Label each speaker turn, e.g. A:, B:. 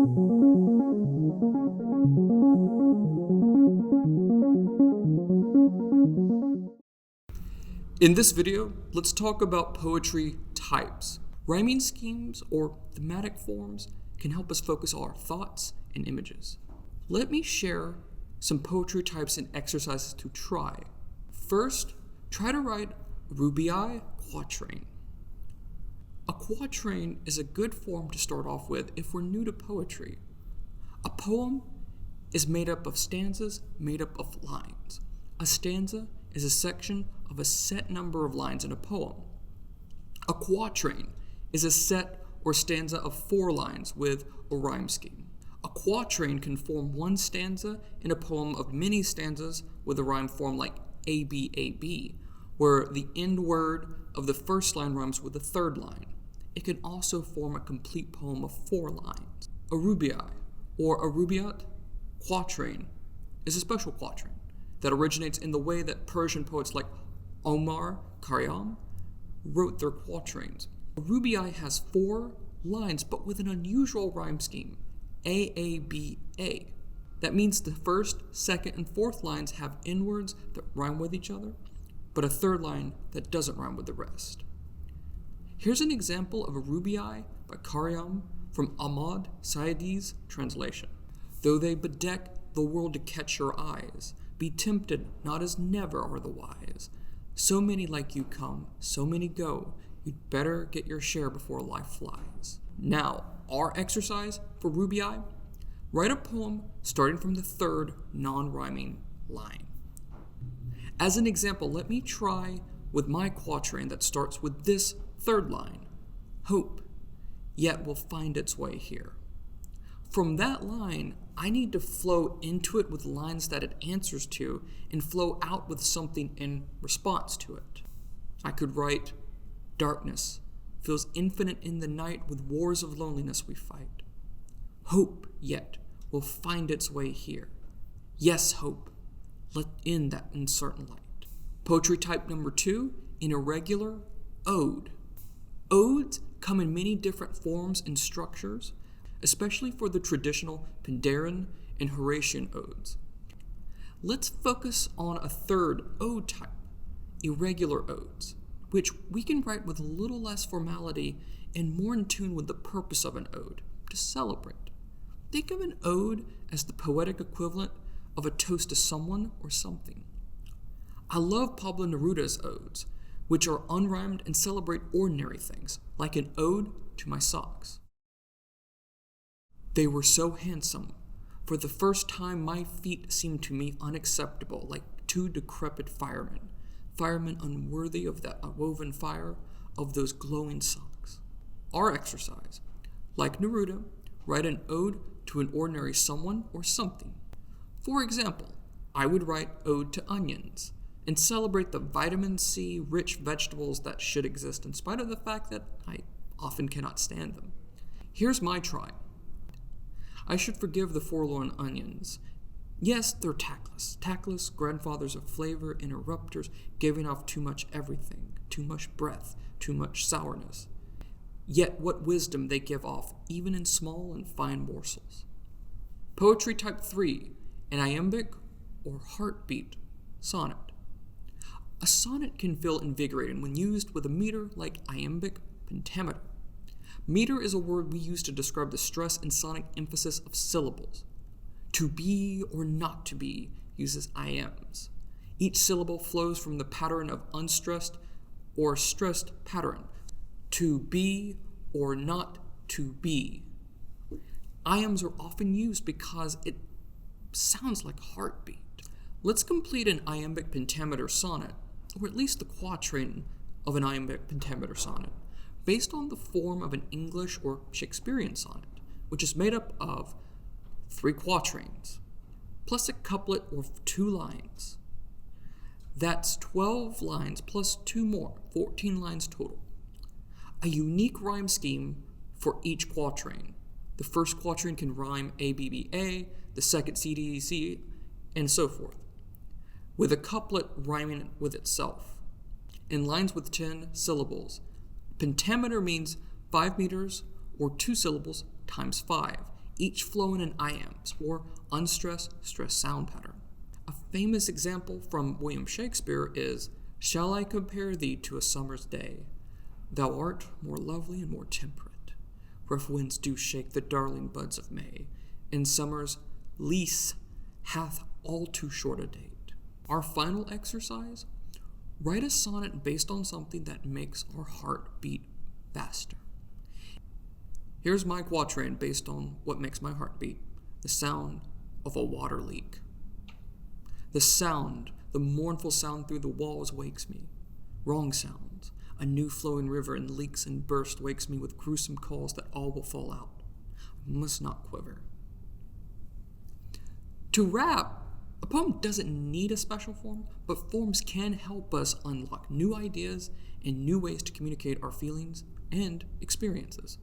A: In this video, let's talk about poetry types. Rhyming schemes or thematic forms can help us focus our thoughts and images. Let me share some poetry types and exercises to try. First, try to write a rubaiyat quatrain. A quatrain is a good form to start off with if we're new to poetry. A poem is made up of stanzas made up of lines. A stanza is a section of a set number of lines in a poem. A quatrain is a set or stanza of 4 lines with a rhyme scheme. A quatrain can form one stanza in a poem of many stanzas with a rhyme form like ABAB, where the end word of the first line rhymes with the third line. It can also form a complete poem of 4 lines. A rubaiyat or a rubaiyat quatrain is a special quatrain that originates in the way that Persian poets like Omar Khayyam wrote their quatrains. A rubaiyat has 4 lines, but with an unusual rhyme scheme, AABA. That means the first, second, and fourth lines have endwords that rhyme with each other, but a third line that doesn't rhyme with the rest. Here's an example of a rubaiyat by Khayyam from Ahmad Saidi's translation. Though they bedeck the world to catch your eyes, be tempted not as never are the wise. So many like you come, so many go. You'd better get your share before life flies. Now, our exercise for rubaiyat: write a poem starting from the third non-rhyming line. As an example, let me try with my quatrain that starts with this third line. Hope yet will find its way here. From that line, I need to flow into it with lines that it answers to and flow out with something in response to it. I could write, darkness feels infinite in the night, with wars of loneliness we fight. Hope yet will find its way here. Yes, hope, let in that uncertain light. Poetry type number 2, an irregular ode. Odes come in many different forms and structures, especially for the traditional Pindarian and Horatian odes. Let's focus on a third ode type, irregular odes, which we can write with a little less formality and more in tune with the purpose of an ode, to celebrate. Think of an ode as the poetic equivalent of a toast to someone or something. I love Pablo Neruda's odes, which are unrhymed and celebrate ordinary things, like an ode to my socks. They were so handsome. For the first time, my feet seemed to me unacceptable, like 2 decrepit firemen unworthy of that woven fire of those glowing socks. Our exercise: like Neruda, write an ode to an ordinary someone or something. For example, I would write ode to onions and celebrate the vitamin C rich vegetables that should exist in spite of the fact that I often cannot stand them. Here's my try. I should forgive the forlorn onions. Yes, they're tactless grandfathers of flavor, interrupters, giving off too much everything, too much breath, too much sourness. Yet what wisdom they give off, even in small and fine morsels. Poetry type 3, an iambic or heartbeat sonnet. A sonnet can feel invigorating when used with a meter like iambic pentameter. Meter is a word we use to describe the stress and sonic emphasis of syllables. To be or not to be uses iambs. Each syllable flows from the pattern of unstressed or stressed pattern. To be or not to be. Iambs are often used because it sounds like heartbeat. Let's complete an iambic pentameter sonnet, or at least the quatrain of an iambic pentameter sonnet, based on the form of an English or Shakespearean sonnet, which is made up of 3 quatrains, plus a couplet or 2 lines. That's 12 lines plus 2 more, 14 lines total. A unique rhyme scheme for each quatrain. The first quatrain can rhyme ABBA, the second CDC, and so forth, with a couplet rhyming with itself, in lines with 10 syllables. Pentameter means 5 meters or 2 syllables times 5. each flowing in iambs, or unstressed, stressed sound pattern. A famous example from William Shakespeare is, "Shall I compare thee to a summer's day? Thou art more lovely and more temperate. Rough winds do shake the darling buds of May, and summer's lease hath all too short a date." Our final exercise: write a sonnet based on something that makes our heart beat faster. Here's my quatrain based on what makes my heart beat: the sound of a water leak. The sound, the mournful sound through the walls wakes me. Wrong sounds, a new flowing river and leaks and burst wakes me with gruesome calls that all will fall out. I must not quiver. To rap, a poem doesn't need a special form, but forms can help us unlock new ideas and new ways to communicate our feelings and experiences.